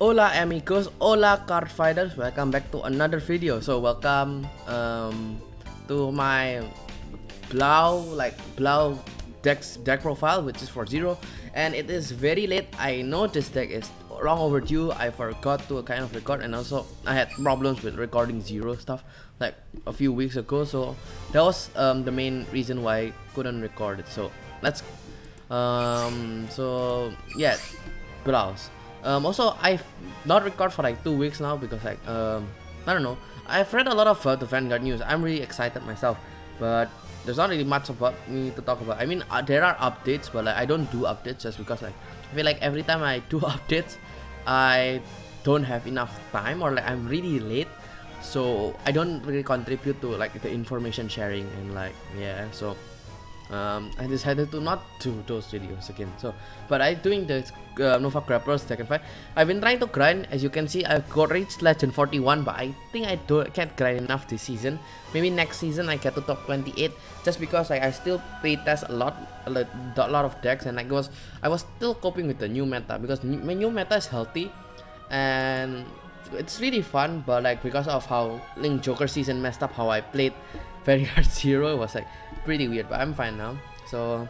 Hola amigos, hola card fighters, welcome back to another video. So welcome to my Blau deck profile, which is for 0, and it is very late. I know this deck is long overdue. I forgot to kind of record, and also I had problems with recording 0 stuff like a few weeks ago, so that was the main reason why I couldn't record it. So let's so yeah, Blaus. Also, I've not recorded for like 2 weeks now because like I don't know. I've read a lot of the Vanguard news. I'm really excited myself, but there's not really much about me to talk about. I mean, there are updates, but like I don't do updates just because like I feel like every time I do updates, I don't have enough time, or like I'm really late, so I don't really contribute to like the information sharing and like yeah. So I decided to not do those videos again. So, but I doing the Nova Grappler's second fight. I've been trying to grind. As you can see, I've got reached Legend 41, but I think I can't grind enough this season. Maybe next season I get to top 28, just because like I still play test a lot of decks, and like I was still coping with the new meta, because my new meta is healthy and it's really fun, but like because of how Link Joker season messed up how I played Vanguard 0, it was like pretty weird, but I'm fine now. So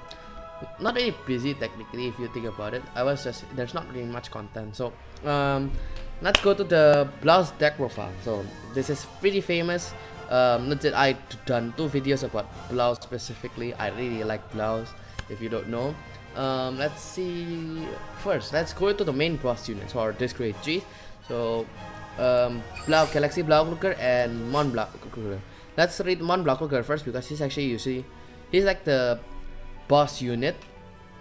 not really busy technically if you think about it. I was just, there's not really much content. So let's go to the Blaus deck profile. So this is pretty famous. Legit, I done 2 videos about Blaus specifically. I really like Blaus, if you don't know. Let's see. First, let's go to the main boss units for this grade 3. So Galaxy BLAUKLUGER and Mon BLAUKLUGER. Let's read Mon BLAUKLUGER first, because he's actually he's like the boss unit.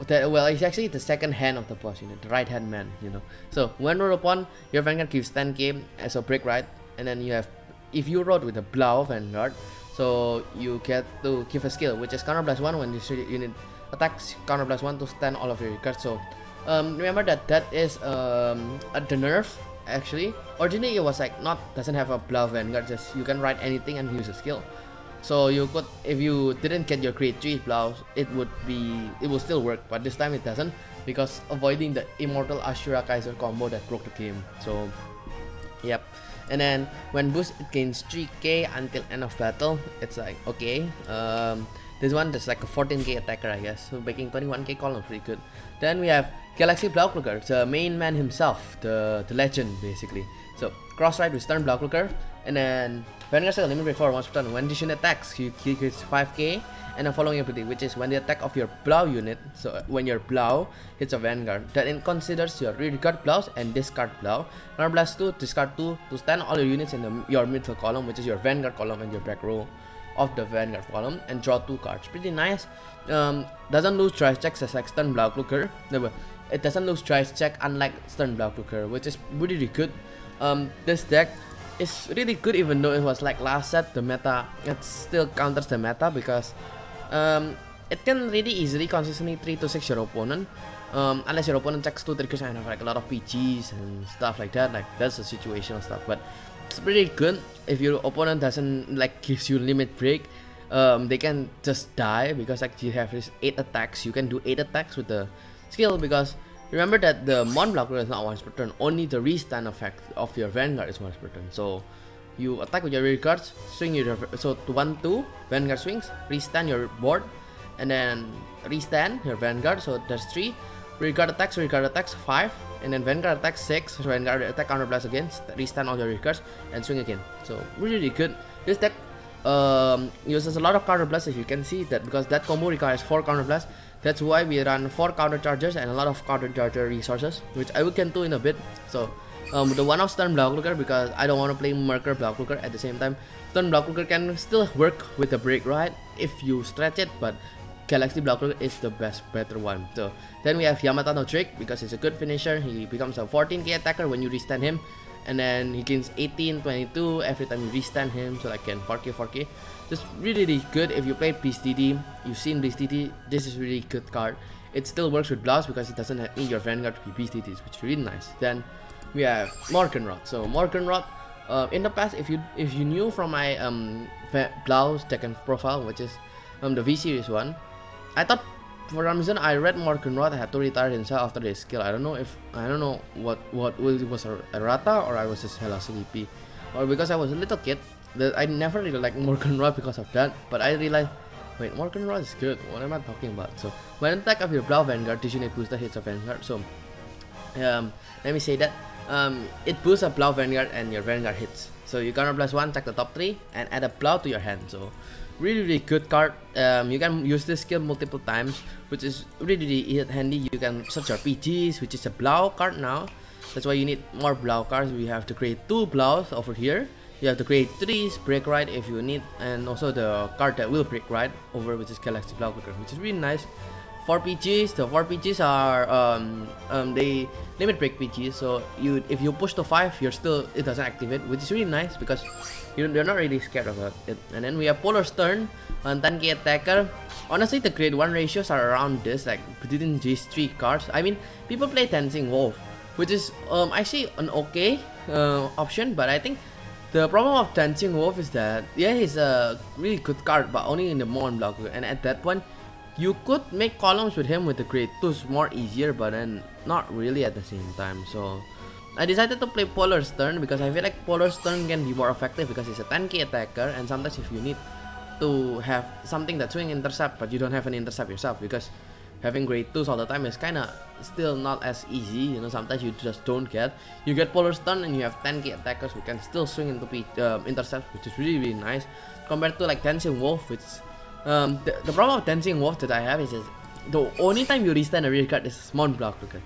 Well, he's actually the second hand of the boss unit, the right hand man, you know. So when rolled upon, your Vanguard gives 10k as a break right, and then you have, if you rolled with a Blau Vanguard, so you get to give a skill which is counter blast 1 when this unit attacks, counter blast 1 to stand all of your cards. So remember that is the nerf. Actually, originally it was like doesn't have a Blau Vanguard, just you can write anything and use a skill. So you could, if you didn't get your grade 3 Blaus, it would still work, but this time it doesn't, because avoiding the Immortal Ashura Kaiser combo that broke the game. So yep. And then when boost, it gains 3k until end of battle. It's like okay, this one is like a 14k attacker, I guess, so making 21k column, pretty good. Then we have Galaxy BLAUKLUGER, the main man himself, the legend basically. So cross right with Stern BLAUKLUGER, and then Vanguard skill limit break for once per turn. When this unit attacks, he gets 5k, and the following ability, which is when the attack of your Blau unit, so when your Blau hits a Vanguard, that it considers your discard Blaus and discard Blau. Counter blast 2, discard 2 to stand all your units in your middle column, which is your Vanguard column and your back row of the Vanguard column, and draw 2 cards. Pretty nice. Doesn't lose drive checks as like Stern BLAUKLUGER. It doesn't lose drive check unlike Stern BLAUKLUGER, which is really good. This deck is really good, even though it was like last set the meta, it still counters the meta, because it can really easily consistently 3 to 6 your opponent, unless your opponent checks 2 triggers and have like a lot of PGs and stuff like that. Like that's the situational stuff, but it's pretty good if your opponent doesn't like gives you limit break. They can just die, because like you have this 8 attacks. You can do 8 attacks with the skill, because remember that the Mon BLAUKLUGER is not once per turn. Only the restand effect of your Vanguard is once per turn. So you attack with your rear cards, swing your, so 1-2 Vanguard swings, restand your board, and then restand your Vanguard. So there's 3 rear guard attacks 5, and then Vanguard attacks 6. So Vanguard attack counter blast again, restand all your rear cards, and swing again. So really good. This deck uses a lot of counter blasts, if you can see that, because that combo requires 4 counter blasts. That's why we run 4 counter chargers and a lot of counter charger resources, which I will get to in a bit. So the one of Stern BLAUKLUGER, because I don't want to play Merker BLAUKLUGER at the same time. Stern BLAUKLUGER can still work with the break right if you stretch it, but Galaxy BLAUKLUGER is the better one. So then we have Yamata no Trick, because he's a good finisher. He becomes a 14k attacker when you restand him, and then he gains 18, 22 every time you restand him, so like 4k. Just really good. If you played Beast DD, you've seen Beast DD, this is really good card. It still works with Blaus, because it doesn't need your Vanguard to be Beast DD, which is really nice. Then we have Morgenrod. So Morgenrod, in the past, if you knew from my Blaus deck and profile, which is the V series one, I thought for some reason I read Morgenrod had to retire himself after this skill. I don't know what it was a errata, or I was just hella sleepy, or because I was a little kid that I never really liked Morgenrod because of that. But I realized, wait, Morgenrod is good. What am I talking about? So when attack of your Blau Vanguard, this unit boosts the hits of Vanguard. So let me say that it boosts a Blau Vanguard and your Vanguard hits. So you counter plus 1, check the top 3, and add a Blau to your hand. So really good card. You can use this skill multiple times, which is really handy. You can search your PGs, which is a Blau card now. That's why you need more Blau cards. We have to create 2 Blaus over here. You have to create 3 break ride if you need, and also the card that will break ride over, which is Galaxy BLAUKLUGER, which is really nice. 4 PGs. The 4 PGs are they limit break PGs, so if you push to 5, it doesn't activate, which is really nice because you're not really scared of it. And then we have Polar Stern on 10k attacker. Honestly, the grade 1 ratios are around this, like between these 3 cards. I mean, people play Dancing Wolf, which is actually an okay option, but I think the problem of Dancing Wolf is that he's a really good card, but only in the Mon BLAUKLUGER, and at that point you could make columns with him with the grade 2s more easier, but then not really at the same time. So I decided to play Polar Stern because I feel like Polar Stern can be more effective because he's a 10k attacker, and sometimes if you need to have something that swing intercept but you don't have an intercept yourself, because having grade 2s all the time is kinda still not as easy, you know. Sometimes you just don't get. You get Polar Stun and you have 10k attackers who can still swing into intercept, which is really nice compared to like Dancing Wolf, which the problem of Dancing Wolf that I have is the only time you restand a rear card is Mon BLAUKLUGER,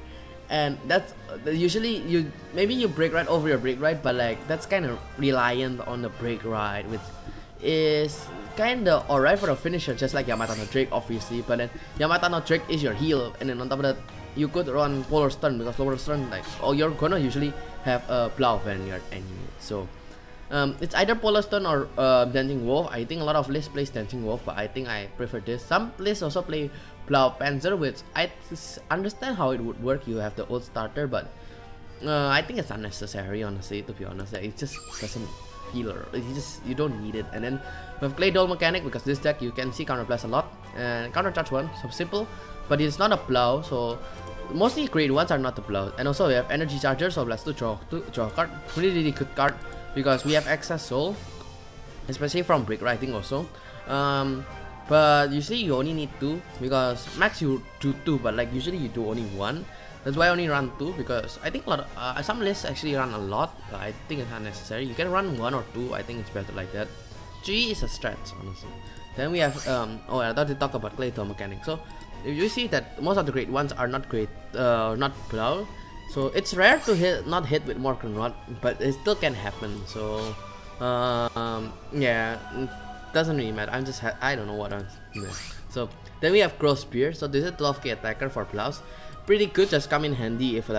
and that's usually you break ride over your break ride, but like that's kind of reliant on the break ride, which is kind of alright for a finisher, just like Yamata no Drake obviously. But then Yamata no Drake is your heal, and then on top of that you could run Polar Stun, because Polar Stun, like, you're gonna usually have a Blau Vanguard anyway. So it's either Polar Stun or Dancing Wolf. I think a lot of lists plays Dancing Wolf, but I think I prefer this. Some lists also play Blau Panzer, which I understand how it would work. You have the old starter, but I think it's unnecessary, honestly, to be honest. Like, it just doesn't feel, you don't need it. And then we have Clay Doll Mechanic, because this deck you can see counter blast a lot and counter charge 1, so simple, but it's not a Blau, so mostly grade 1s are not the Blau. And also we have Energy Charger, so blast to draw a card. Really good card because we have excess soul, especially from break riding also. But usually you only need 2, because max you do 2, but like usually you do only 1. That's why I only run 2, because I think a lot of, some lists actually run a lot, but I think it's unnecessary. You can run 1 or 2, I think it's better like that. 3 is a stretch, honestly. Then we have oh, I thought to talk about Clay Doll Mechanic. So if you see that most of the grade 1s are not not Blau, so it's rare to not hit with Morgenrod, but it still can happen. So yeah, it doesn't really matter. I don't know what I'm doing. So then we have Crow Spear. So this is 12k attacker for Blaus. Pretty good, just come in handy if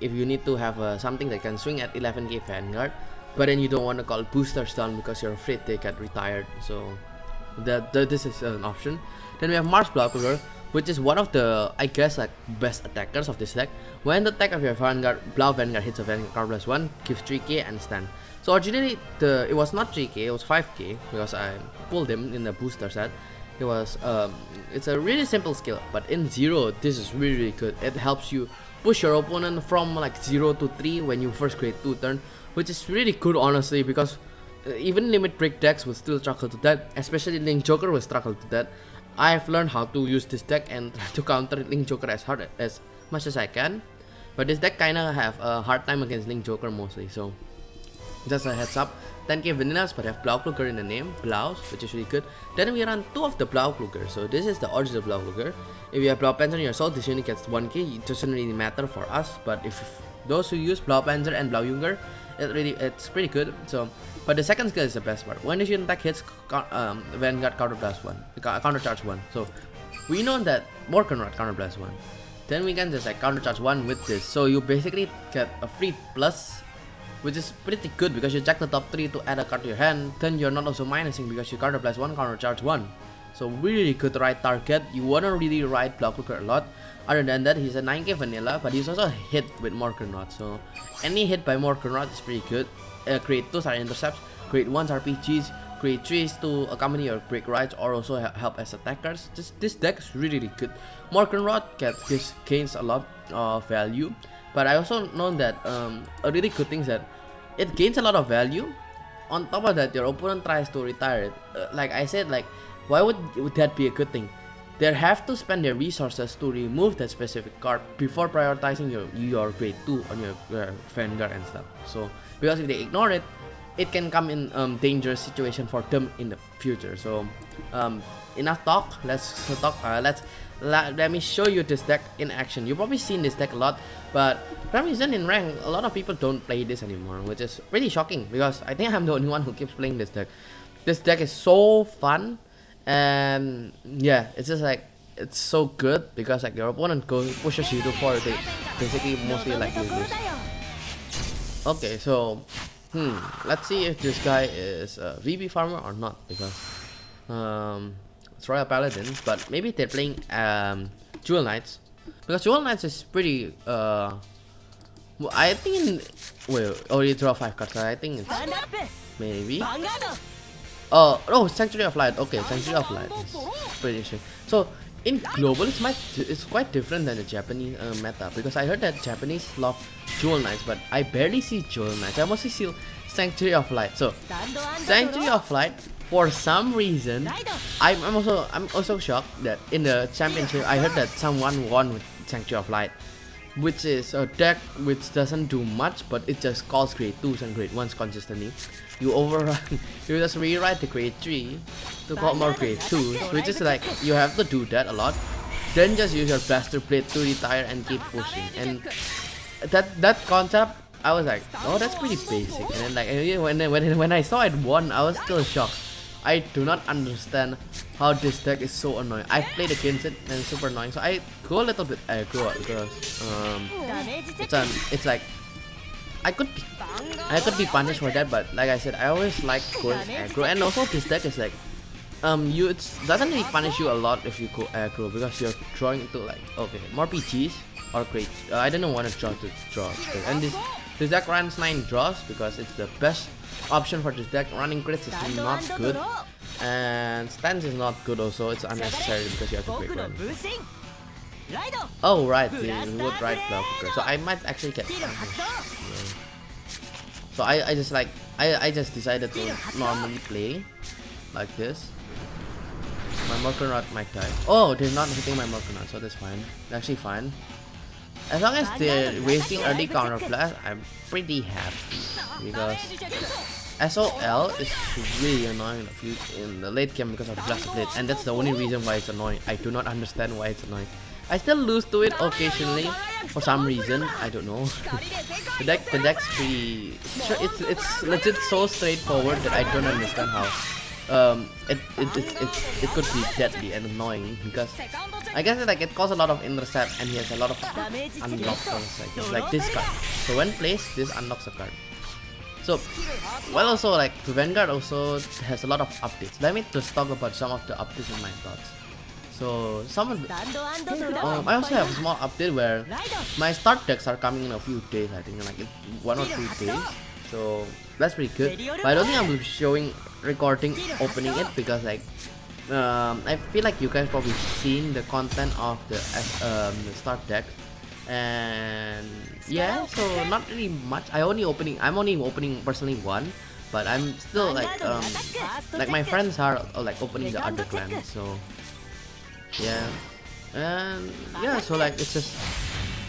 you need to have something that can swing at 11k Vanguard, but then you don't want to call boosters down because you're afraid they get retired. So this is an option. Then we have Mars BLAUKLUGER, which is one of the, I guess, like best attackers of this deck. When the attack of your Vanguard, Blau Vanguard hits a Vanguard card plus 1, gives 3k and stand. So originally it was not 3k, it was 5k, because I pulled him in the booster set. It was it's a really simple skill, but in 0 this is really good. It helps you push your opponent from like 0 to 3 when you first create 2 turn, which is really good, honestly, because even limit break decks will still struggle to that, especially Link Joker will struggle to that. I've learned how to use this deck and try to counter Link Joker as much as I can, but this deck kinda have a hard time against Link Joker mostly. So just a heads up, 10k vanillas, but have BLAUKLUGER in the name, Blaus, which is really good. Then we run 2 of the BLAUKLUGER. So this is the original BLAUKLUGER. If you have Blau Panzer in your soul, this unit gets 1k. It doesn't really matter for us, but if those who use Blau Panzer and BLAUKLUGER, it's pretty good. So, but the second skill is the best part. When this unit attack hits, Vanguard counter blast 1, counter charge 1. So we know that Morgenrod counter blast 1. Then we can just like counter charge 1 with this. So you basically get a free plus, which is pretty good because you check the top 3 to add a card to your hand. Then you're not also minusing because you counter blast 1, counter charge 1. So really good ride target. You wanna really ride BLAUKLUGER a lot. Other than that, he's a 9k vanilla, but he's also hit with Morgenrod. So any hit by Morgenrod is pretty good. Grade 2s are intercepts, grade 1s are PGs, create trees to accompany your break rides or also help as attackers. This deck is really good. Morgan Rod gains a lot of value, but I also know that a really good thing is that it gains a lot of value. On top of that, your opponent tries to retire it. Like I said, like why would that be a good thing? They have to spend their resources to remove that specific card before prioritizing your grade 2 on your Vanguard and stuff. So because if they ignore it, it can come in dangerous situation for them in the future. So enough talk. Let's talk. Let me show you this deck in action. You've probably seen this deck a lot, but for some reason in rank, a lot of people don't play this anymore, which is really shocking because I think I'm the only one who keeps playing this deck. This deck is so fun. And yeah, it's just like it's so good because like your opponent pushes you to 4, they basically mostly like you lose. Okay, so let's see if this guy is a VB farmer or not, because it's Royal Paladin, but maybe they're playing Jewel Knights, because Jewel Knights is pretty I think already draw 5 cards, so I think it's maybe oh, Sanctuary of Light. Okay, Sanctuary of Light is pretty sure. So in global, it's quite different than the Japanese meta, because I heard that Japanese love Jewel Knights, but I barely see Jewel Knights. I mostly see Sanctuary of Light. So Sanctuary of Light, for some reason, I'm also shocked that in the championship I heard that someone won with Sanctuary of Light, which is a deck which doesn't do much, but it just calls grade 2s and grade 1s consistently. You you just rewrite the grade 3 to call more grade 2s, which is like you have to do that a lot. Then just use your Blaster Blade to retire and keep pushing. And that concept, I was like, oh, that's pretty basic. And then like when I saw it won, I was still shocked. I do not understand how this deck is so annoying. I played against it and it's super annoying, so I go a little bit aggro because it's like I could be punished for that, but like I said, I always like going aggro. And also this deck is like it doesn't really punish you a lot if you go aggro, because you're drawing into like more PGs or grades. I didn't want to draw, and this deck runs 9 draws because it's the best option for this deck. Running crits is not good, and stance is not good also. It's unnecessary because you have to break run. Oh right, the would ride BLAUKLUGER, so I might actually get so I just decided to normally play like this. My Morgan Rod might die. Oh, they're not hitting my Morgan Rod, so that's fine. Actually fine. As long as they're wasting early counter blast, I'm pretty happy, because SOL is really annoying in the late game because of the Blaster Blade, and that's the only reason why it's annoying. I do not understand why it's annoying. I still lose to it occasionally for some reason. I don't know. the deck's pretty sure it's legit so straightforward that I don't understand how it could be deadly and annoying, because I guess it costs a lot of intercept and he has a lot of unlocked cards like this card. So when placed, this unlocks a card. So well, also like the Vanguard also has a lot of updates. Let me just talk about some of the updates in my thoughts. So some of I also have a small update where my start decks are coming in a few days. I think like 1 or 2 days. So that's pretty good. But I don't think I will be recording opening it, because like I feel like you guys probably seen the content of the start deck, and yeah, so not really much. I'm only opening personally 1, but I'm still like my friends are like opening the other clans. So yeah, and yeah, so like it's just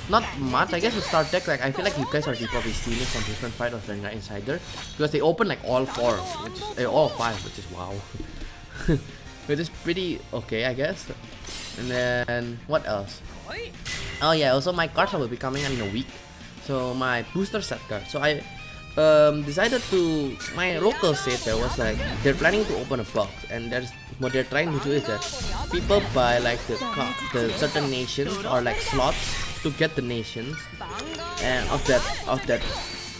not much. I guess the start deck, like I feel like you guys already probably seen it from different fight of Vanguard Insider, because they open like all 4, which is all 5, which is wow. Which is pretty okay, I guess. And then what else? Oh yeah, also my cards will be coming in a week. So my booster set card. So I decided to, my local set there was like they're planning to open a box, and there's what they're trying to do is that people buy like the certain nations or like slots to get the nations and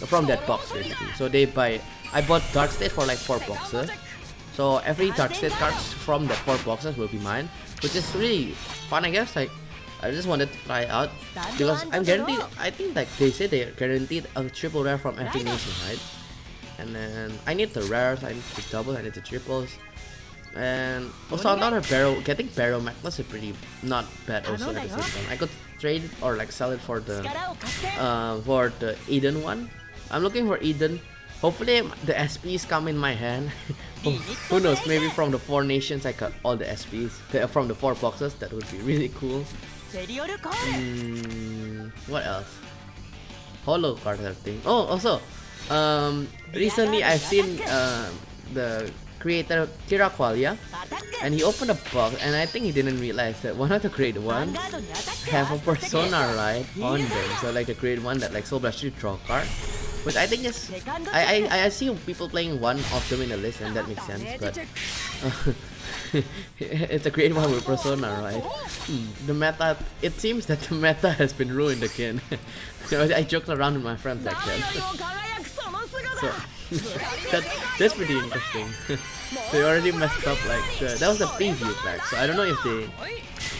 from that box basically. So they buy. I bought Dark State for like 4 boxes. So every Dark State cards from that 4 boxes will be mine, which is really fun, I guess. Like I just wanted to try out, because I'm guaranteed. I think like they say they're guaranteed a triple rare from every nation, right? and then I need the rares, I need the doubles, I need the triples. And also another barrel, getting barrel Magnus is pretty not bad also at the same time. I could trade it or like sell it for the Eden one. I'm looking for Eden. Hopefully the SPs come in my hand. Who knows, maybe from the 4 nations I got all the SPs from the 4 boxes. That would be really cool. What else? Holo card thing. Oh, also recently I've seen the creator Kira Qualia, and he opened a box, and I think he didn't realize that one of the grade 1 have a persona right on them. So like the grade 1 that like Soul Blast draw card, which I think is I see people playing one of them in the list, and that makes sense, but it's a grade 1 with persona, right? The meta, it seems that the meta has been ruined again. I joked around with my friends like that. So that's pretty interesting. They already messed up like that was the preview pack, so I don't know if they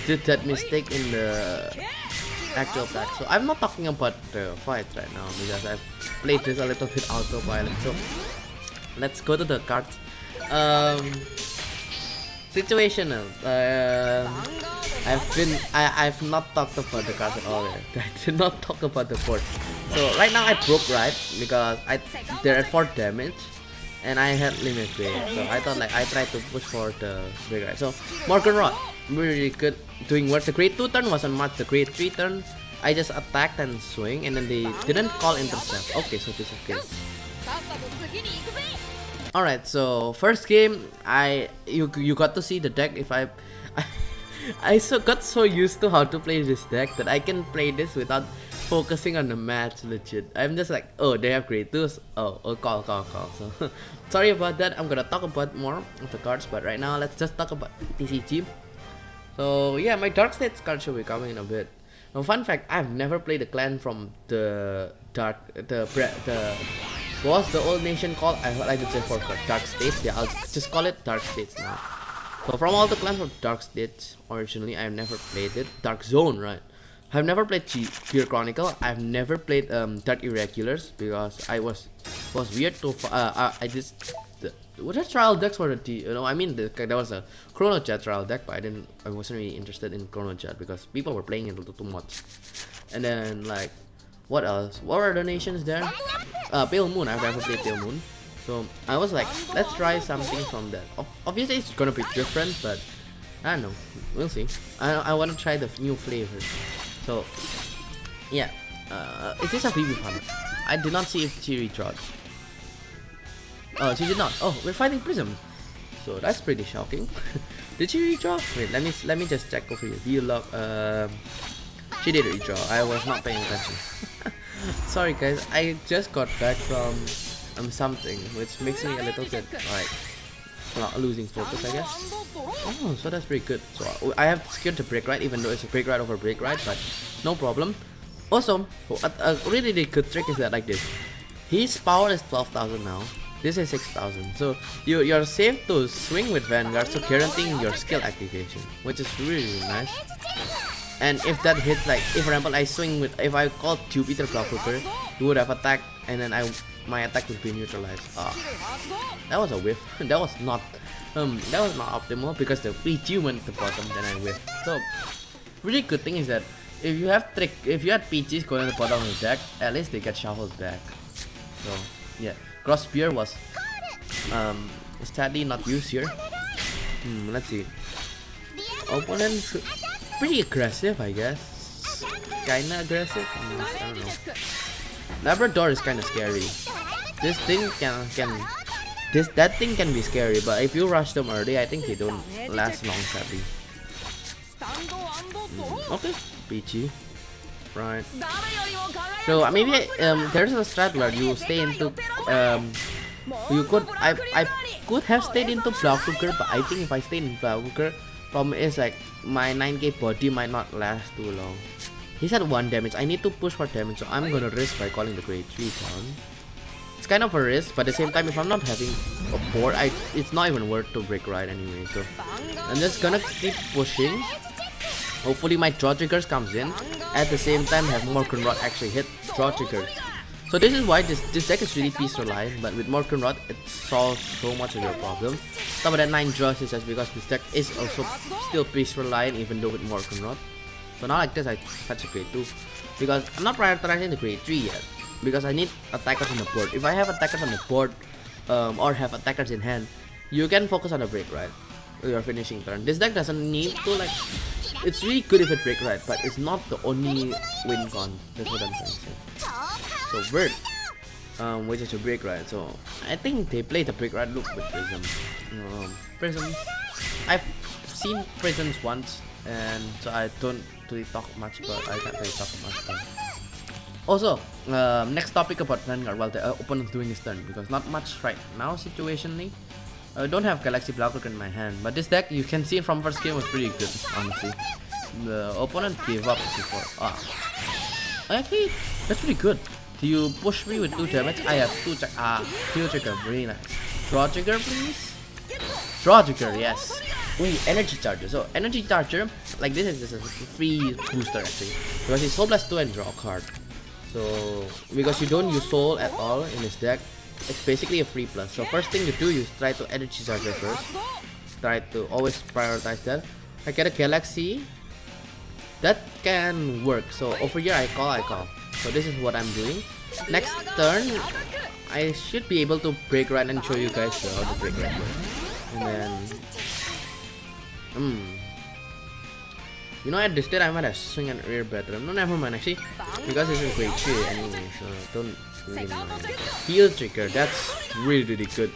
did that mistake in the actual pack. So I'm not talking about the fights right now because I've played this a little bit autopilot. So let's go to the cards. Situational. I've not talked about the cards at all yet. I did not talk about the board. So right now I broke right because they're at 4 damage and I had limit break. So I thought like I tried to push for the break right. So Morgan Rod, really good, doing work. The grade 2 turn wasn't much. The grade 3 turn I just attacked and swing, and then they didn't call intercept. Okay, so this is good. Alright, so first game you got to see the deck. If I got so used to how to play this deck that I can play this without focusing on the match legit. I'm just like, oh, they have grade 2s. Oh, call. So sorry about that. I'm gonna talk about more of the cards, but right now let's just talk about TCG. So yeah, my Dark States card should be coming in a bit. Now, fun fact, I've never played a clan from the what's the old nation called? I like to say for Dark States. Yeah, I'll just call it Dark States now. So from all the clans from Dark States, originally I've never played it. Dark Zone, right? I've never played Pure Chronicle. I've never played Dark Irregulars because I was weird to I just what are trial decks for the I mean there was a Chrono Jet trial deck, but I wasn't really interested in Chrono Jet because people were playing it too much. And then like what else? What are the nations there? Pale Moon. I've never played Pale Moon. So I was like, let's try something from that. Obviously it's gonna be different, but I don't know. We'll see. I want to try the new flavors. So yeah, is this a PvP farmer? I did not see if she redraws. Oh, she did not. Oh, we're fighting Prism. So that's pretty shocking. Did she redraw? Wait, let me just check over here. View log. She did redraw. I was not paying attention. Sorry guys, I just got back from something, which makes me a little bit like losing focus, I guess. Oh, so that's pretty good. So I have secured the break right, even though it's a break right over break right, but no problem. Also, a really good trick is that like this. His power is 12,000 now. This is 6,000. So you're safe to swing with Vanguard, so guaranteeing your skill activation, which is really nice. And if that hits, like if for example I swing with, if I called Jupiter BLAUKLUGER, he would have attacked, and then my attack would be neutralized. That was a whiff. That was not optimal because the PG went at the bottom, then I whiffed. So really good thing is that if you had PGs going at the bottom of the deck, at least they get shuffled back. So yeah, Cross Spear was sadly not used here. Let's see. Opponent pretty aggressive, I guess. Kinda aggressive. I don't know. Labrador is kinda scary. This thing that thing can be scary, but if you rush them early, I think they don't last long, sadly. Okay, PG. Right. So maybe there's a strat where you stay into I could have stayed into BLAUKLUGER, but I think if I stay in BLAUKLUGER, problem is like my 9k body might not last too long. He's at 1 damage. I need to push for damage, so I'm gonna risk by calling the grade 3 down. It's kind of a risk, but at the same time, if I'm not having a board, it's not even worth to break right anyway. So I'm just gonna keep pushing. Hopefully my draw triggers comes in. At the same time, have Morgan Rod actually hit draw triggers. So this is why this deck is really piece reliant, but with Morgan Rod it solves so much of your problem. Some of that 9 draws is just because this deck is also still piece reliant even though with Morgan Rod. So now like this I fetch a grade 2 because I'm not prioritizing the grade 3 yet because I need attackers on the board. If I have attackers on the board or have attackers in hand, you can focus on the break right. Your finishing turn. This deck doesn't need to like. It's really good if it break right, but it's not the only win con. That's what I'm trying to say. So Bird, which is a break right. So I think they play the break right look with Prism. Prism. I've seen Prisms once, and so I don't really talk much, but I can't really talk much. But also, next topic about Vanguard while the opponent's doing his turn because not much right now situationally. I don't have Galaxy BLAUKLUGER in my hand, but this deck you can see from first game was pretty good, honestly. The opponent gave up before. Actually, that's pretty good. Do you push me with 2 damage? I have 2 heal trigger, very nice. Draw trigger, please. Draw trigger, yes. Ooh, energy charger. So energy charger, like this is a free booster actually, because it's Soul Blast 2 and draw a card. So because you don't use Soul at all in this deck, it's basically a free plus. So first thing you do is try to energy charger first. Try to always prioritize that. I get a Galaxy. That can work. So over here I call. So this is what I'm doing. Next turn, I should be able to break right and show you guys how to break right works. And then, you know, at this state I might have swing and rear better. No, never mind actually, because this is grade 3 anyway. So don't. Heal trigger, that's really good.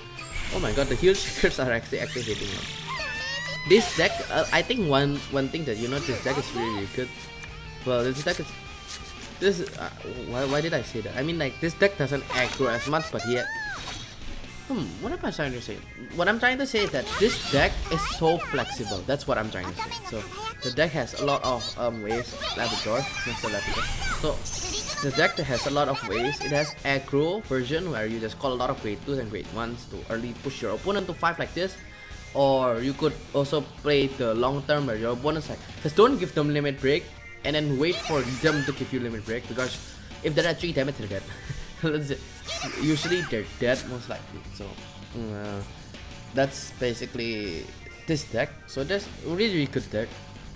Oh my god, the heal triggers are actually activating now. This deck, I think one thing that you know, this deck is really good. Well, this deck is why did I say that? I mean like this deck doesn't aggro as much, but yet what am I trying to say? What I'm trying to say is that this deck is so flexible. That's what I'm trying to say. So the deck has a lot of ways. Labrador, Mr. Labrador. So the deck has a lot of ways. It has aggro version where you just call a lot of grade 2s and grade 1s to early push your opponent to 5 like this. Or you could also play the long term where your opponent's like, just don't give them limit break and then wait for them to give you limit break, because if they're at 3 damage they're dead. Usually they're dead most likely. So that's basically this deck. So that's really good deck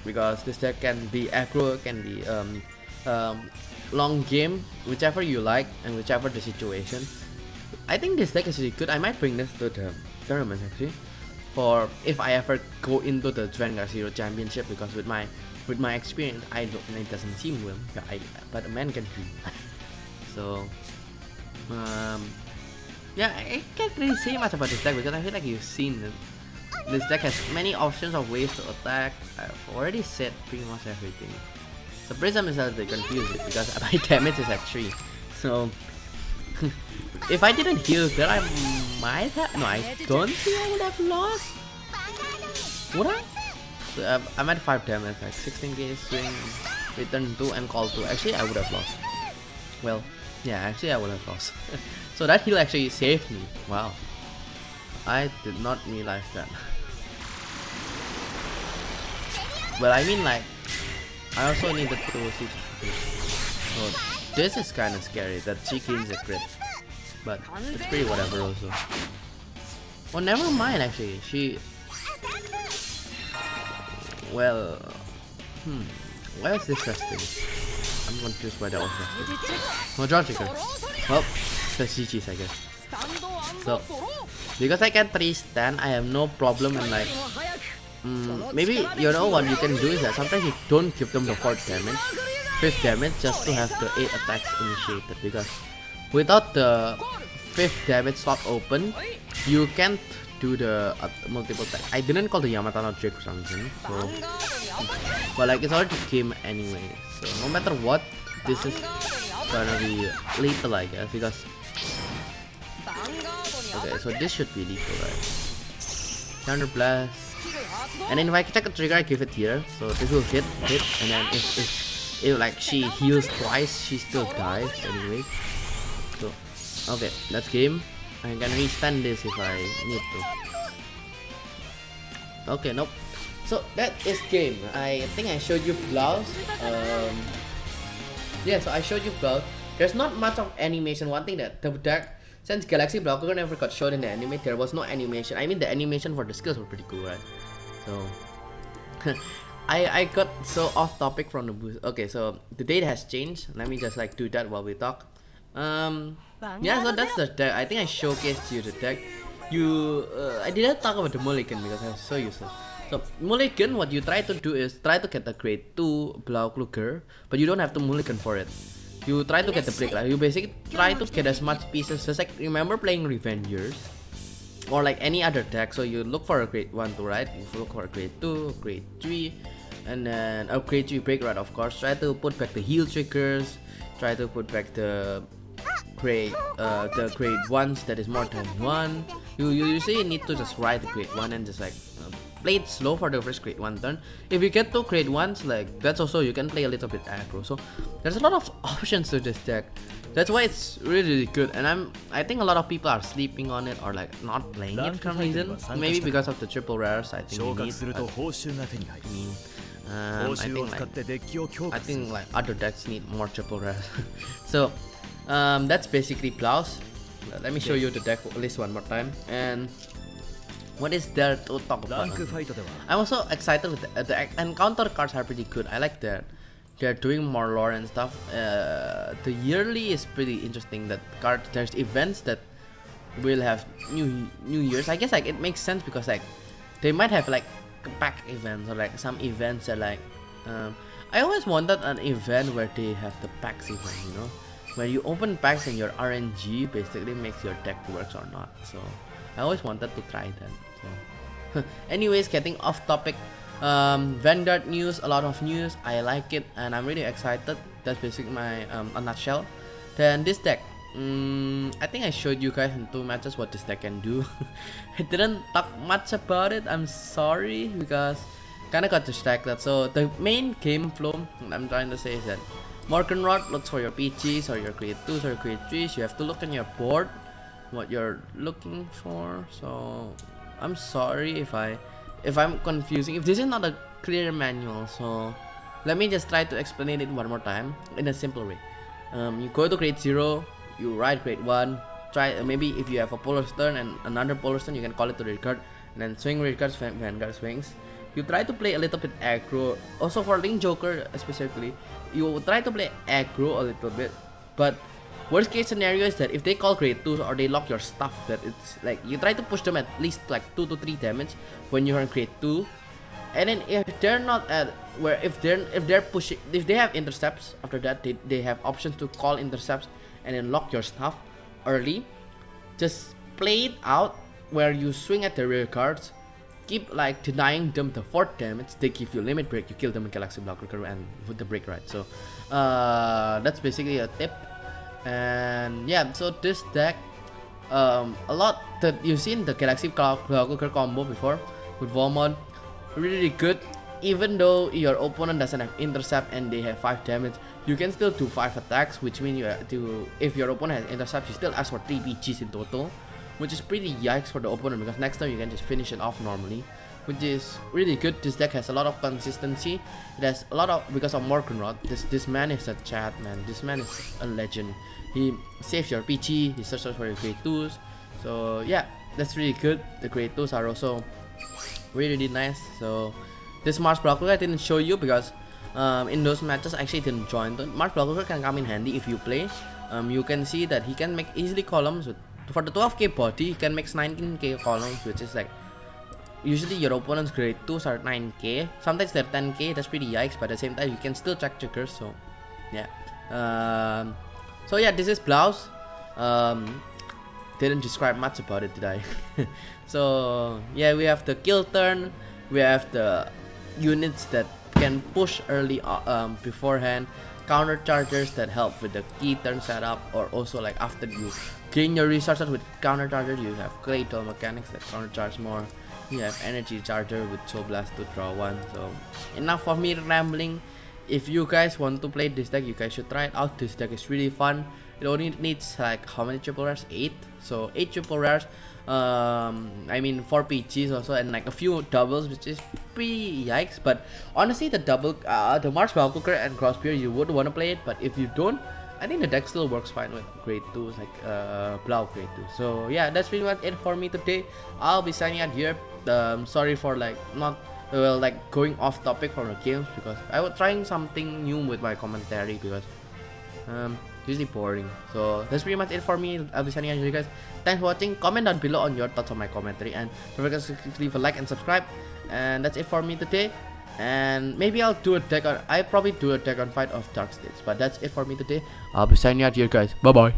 because this deck can be aggro, can be long game, whichever you like and whichever the situation. I think this deck is really good. I might bring this to the tournament actually, for if I ever go into the Vanguard Zero Championship, because with my experience, it doesn't seem well. But a man can do. So yeah, I can't really say much about this deck because I feel like you've seen it. This deck has many options of ways to attack. I've already said pretty much everything. The Prism is a bit confused because my damage is at 3. So if I didn't heal there, I might have. No, I don't think I would have lost. Would I? So, I'm at 5 damage, like 16 gauge swing, return 2 and call 2. Actually, I would have lost. Well, yeah, actually I would have lost. So that heal actually saved me. Wow. I did not realize that. Well, I mean like, I also needed to see. So this is kind of scary that she gains a crit, but it's pretty whatever also. Oh, never mind actually. She. Well, why is this resting? I'm confused why that was resting. No draw trigger. Well, that's GG's I guess. So because I can 3 stand, I have no problem in like. Maybe you know what you can do is that sometimes you don't give them the 4th damage, 5th damage just to have the 8 attacks initiated, because without the 5th damage slot open, you can't do the multiple attack. I didn't call the Yamatano trick for some reason, so but like it's already game anyway. So no matter what, this is gonna be lethal I guess, because okay, so this should be lethal, right? Counter blast. And then if I check a trigger, I give it here. So this will hit, and then if like she heals twice, she still dies anyway. So okay, that's game. I can restand this if I need to. Okay, nope. So that is game. I think I showed you Blaus. Yeah, so I showed you Blaus. there's not much of animation. One thing that the deck, since Galaxy BLAUKLUGER never got showed in the anime, there was no animation. I mean, the animation for the skills were pretty cool, right? So I got so off topic from the boost. Okay, so the date has changed. Let me just like do that while we talk. Yeah, so that's the deck. I think I showcased you the deck. I didn't talk about the mulligan because I was so useless. So mulligan, what you try to do is try to get the grade 2 BLAUKLUGER, but you don't have to mulligan for it. You try to get the brick, like you basically try to get as much pieces. Just like remember playing Revengers or like any other deck. So you look for a grade 1 to right, you look for a grade 2, grade 3, and then a grade 3 break right, of course. Try to put back the heal triggers, try to put back the grade 1s that is more than 1. You usually need to just ride the grade 1 and just like play it slow for the first grade 1 turn. If you get to grade 1s, like that's also you can play a little bit aggro. So there's a lot of options to this deck. That's why it's really good, and I think a lot of people are sleeping on it or like not playing it for some reason. Maybe because of the triple rares. I think we need. I think like other decks need more triple rares. So that's basically Blaus. Let me show you the deck list one more time. And what is there to talk about? I'm also excited with the encounter cards are pretty good. I like that they're doing more lore and stuff. The yearly is pretty interesting. That card, there's events that will have new years. I guess like it makes sense because like they might have like pack events or like some events that like I always wanted an event where they have the packs event, you know, where you open packs and your RNG basically makes your deck works or not. So I always wanted to try that. So anyways, getting off topic, Vanguard news, a lot of news. I like it and I'm really excited. That's basically my a nutshell. Then this deck, I think I showed you guys in 2 matches what this deck can do. I didn't talk much about it, I'm sorry, because kinda got distracted. So the main game flow I'm trying to say is that Morganrod looks for your PGs or your grade 2s or grade 3s. You have to look on your board what you're looking for. So I'm sorry if I'm confusing, if this is not a clear manual. So let me just try to explain it one more time in a simple way. You go to grade 0, you ride grade 1, try maybe if you have a polar stern and another polar stern, you can call it to rear guard, and then swing rear guards, Vanguard swings. You try to play a little bit aggro. Also for Link Joker specifically, you try to play aggro a little bit, but worst case scenario is that if they call grade 2 or they lock your stuff, that it's like you try to push them at least like 2 to 3 damage when you're on grade 2. And then if they're not at where, if they're pushing, if they have intercepts after that, they have options to call intercepts and then lock your stuff early. Just play it out where you swing at the rear guards, keep like denying them the 4th damage. They give you limit break, you kill them in Galaxy BLAUKLUGER and with the break right. So that's basically a tip. And yeah, so this deck, a lot that you've seen the Galaxy BLAUKLUGER combo before with Volmon, really good. Even though your opponent doesn't have intercept and they have 5 damage, you can still do 5 attacks, which means you have to, if your opponent has intercept, you still ask for 3 PGs in total, which is pretty yikes for the opponent because next time you can just finish it off normally, which is really good. This deck has a lot of consistency. It has a lot of, because of Morganrod, this man is a chat man. This man is a legend. He saves your PG, he searches for your grade 2s. So yeah, that's really good. The grade 2s are also really nice. So this Mars BLAUKLUGER I didn't show you because in those matches I actually didn't join them. Mars BLAUKLUGER can come in handy if you play. You can see that he can make easily columns with, for the 12k body he can make 19k columns, which is like usually your opponent's grade 2s are 9k, sometimes they're 10k. That's pretty yikes, but at the same time you can still check triggers. So yeah, so yeah, this is Blaus. Didn't describe much about it, did I? So yeah, we have the kill turn, we have the units that can push early beforehand, counter chargers that help with the key turn setup, or also like after you gain your resources with counter charger, you have Cradle mechanics that counter charge more. You have energy charger with Soul Blast to draw 1. So enough of me rambling. If you guys want to play this deck, you guys should try it out. This deck is really fun. It only needs like how many triple rares? 8. So 8 triple rares. I mean 4 PGs also, and like a few doubles, which is pretty yikes. But honestly, the double, the Mars BLAUKLUGER and Crossbeard, you would want to play it. But if you don't, I think the deck still works fine with grade 2s like Blau grade 2. So yeah, that's pretty much it for me today. I'll be signing out here. Sorry for like not like going off topic from the games, because I was trying something new with my commentary, because usually boring. So that's pretty much it for me. I'll be signing out here, guys. Thanks for watching. Comment down below on your thoughts on my commentary, and don't forget to leave a like and subscribe. And that's it for me today. And maybe I'll do a deck on, I probably do a deck on fight of Dark States. But that's it for me today. I'll be signing out here, guys. Bye bye.